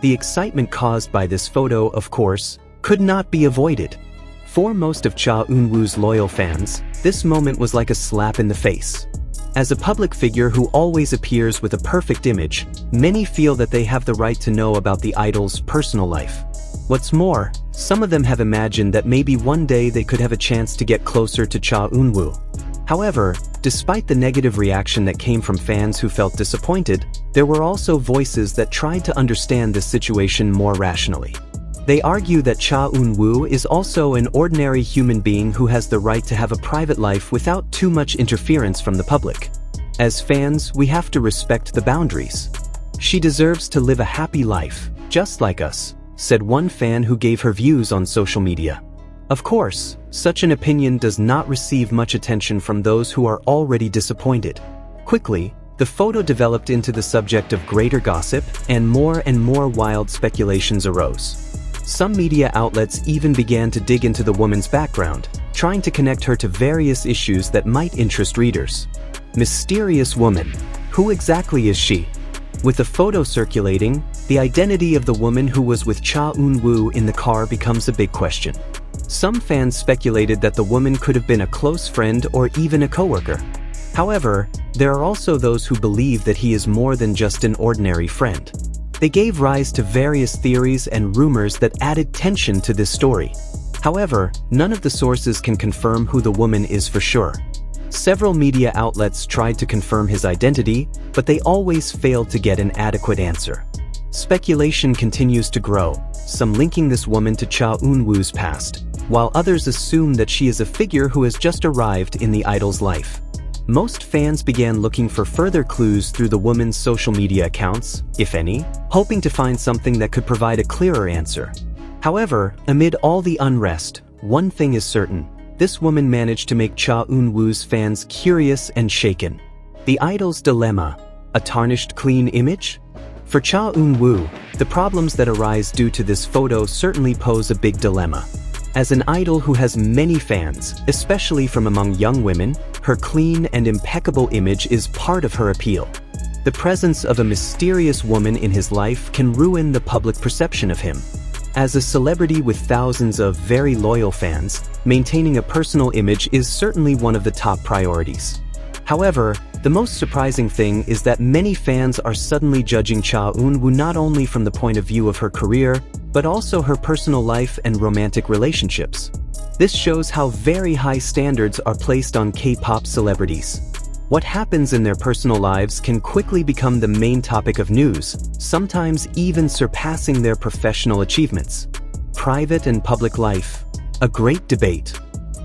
The excitement caused by this photo, of course, could not be avoided. For most of Cha Eun-woo's loyal fans, this moment was like a slap in the face. As a public figure who always appears with a perfect image, many feel that they have the right to know about the idol's personal life. What's more, some of them have imagined that maybe one day they could have a chance to get closer to Cha Eun-woo. However, despite the negative reaction that came from fans who felt disappointed, there were also voices that tried to understand this situation more rationally. They argue that Cha Eun-woo is also an ordinary human being who has the right to have a private life without too much interference from the public. As fans, we have to respect the boundaries. She deserves to live a happy life, just like us, said one fan who gave her views on social media. Of course, such an opinion does not receive much attention from those who are already disappointed. Quickly, the photo developed into the subject of greater gossip, and more wild speculations arose. Some media outlets even began to dig into the woman's background, trying to connect her to various issues that might interest readers. Mysterious woman. Who exactly is she? With the photo circulating, the identity of the woman who was with Cha Eun-woo in the car becomes a big question. Some fans speculated that the woman could have been a close friend or even a coworker. However, there are also those who believe that he is more than just an ordinary friend. They gave rise to various theories and rumors that added tension to this story. However, none of the sources can confirm who the woman is for sure. Several media outlets tried to confirm his identity, but they always failed to get an adequate answer. Speculation continues to grow, some linking this woman to Cha Eun-woo's past, while others assume that she is a figure who has just arrived in the idol's life. Most fans began looking for further clues through the woman's social media accounts, if any, hoping to find something that could provide a clearer answer. However, amid all the unrest, one thing is certain: this woman managed to make Cha Eun-woo's fans curious and shaken. The idol's dilemma: a tarnished clean image? For Cha Eun-woo, the problems that arise due to this photo certainly pose a big dilemma. As an idol who has many fans, especially from among young women, her clean and impeccable image is part of her appeal. The presence of a mysterious woman in his life can ruin the public perception of him. As a celebrity with thousands of very loyal fans, maintaining a personal image is certainly one of the top priorities. However, the most surprising thing is that many fans are suddenly judging Cha Eun-woo not only from the point of view of her career, but also her personal life and romantic relationships. This shows how very high standards are placed on K-pop celebrities. What happens in their personal lives can quickly become the main topic of news, sometimes even surpassing their professional achievements. Private and public life. A great debate.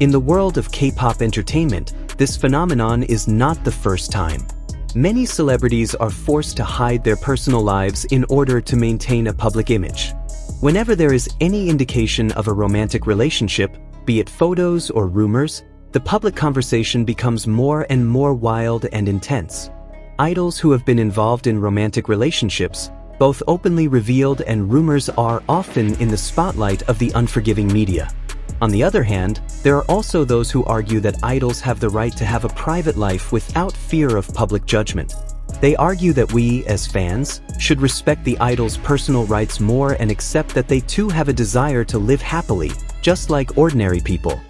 In the world of K-pop entertainment, this phenomenon is not the first time. Many celebrities are forced to hide their personal lives in order to maintain a public image. Whenever there is any indication of a romantic relationship, be it photos or rumors, the public conversation becomes more and more wild and intense. Idols who have been involved in romantic relationships, both openly revealed and rumors, are often in the spotlight of the unforgiving media. On the other hand, there are also those who argue that idols have the right to have a private life without fear of public judgment. They argue that we, as fans, should respect the idol's personal rights more and accept that they too have a desire to live happily, just like ordinary people.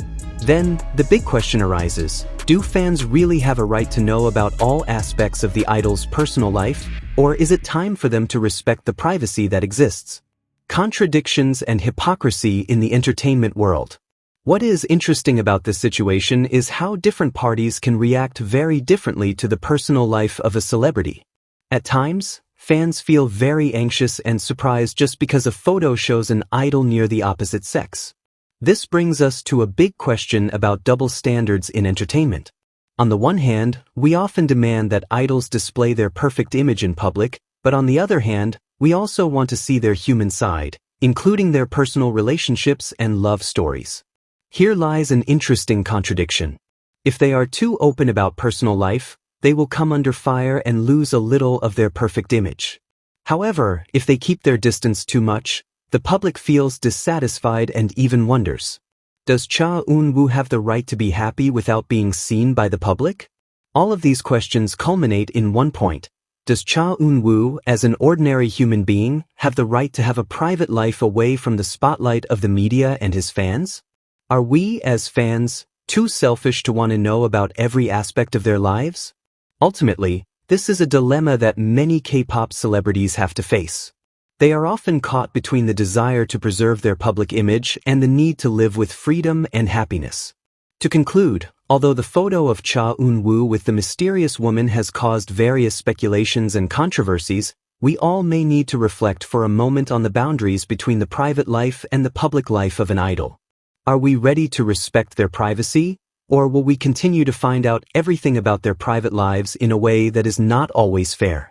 Then, the big question arises: do fans really have a right to know about all aspects of the idol's personal life, or is it time for them to respect the privacy that exists? Contradictions and hypocrisy in the entertainment world. What is interesting about this situation is how different parties can react very differently to the personal life of a celebrity. At times, fans feel very anxious and surprised just because a photo shows an idol near the opposite sex. This brings us to a big question about double standards in entertainment. On the one hand, we often demand that idols display their perfect image in public, but on the other hand, we also want to see their human side, including their personal relationships and love stories. Here lies an interesting contradiction. If they are too open about personal life, they will come under fire and lose a little of their perfect image. However, if they keep their distance too much, the public feels dissatisfied and even wonders: does Cha Eun-woo have the right to be happy without being seen by the public? All of these questions culminate in one point: Does Eun Woo, as an ordinary human being, have the right to have a private life away from the spotlight of the media and his fans? Are we, as fans, too selfish to want to know about every aspect of their lives? Ultimately, this is a dilemma that many K-pop celebrities have to face. They are often caught between the desire to preserve their public image and the need to live with freedom and happiness. To conclude, although the photo of Eun Woo with the mysterious woman has caused various speculations and controversies, we all may need to reflect for a moment on the boundaries between the private life and the public life of an idol. Are we ready to respect their privacy, or will we continue to find out everything about their private lives in a way that is not always fair?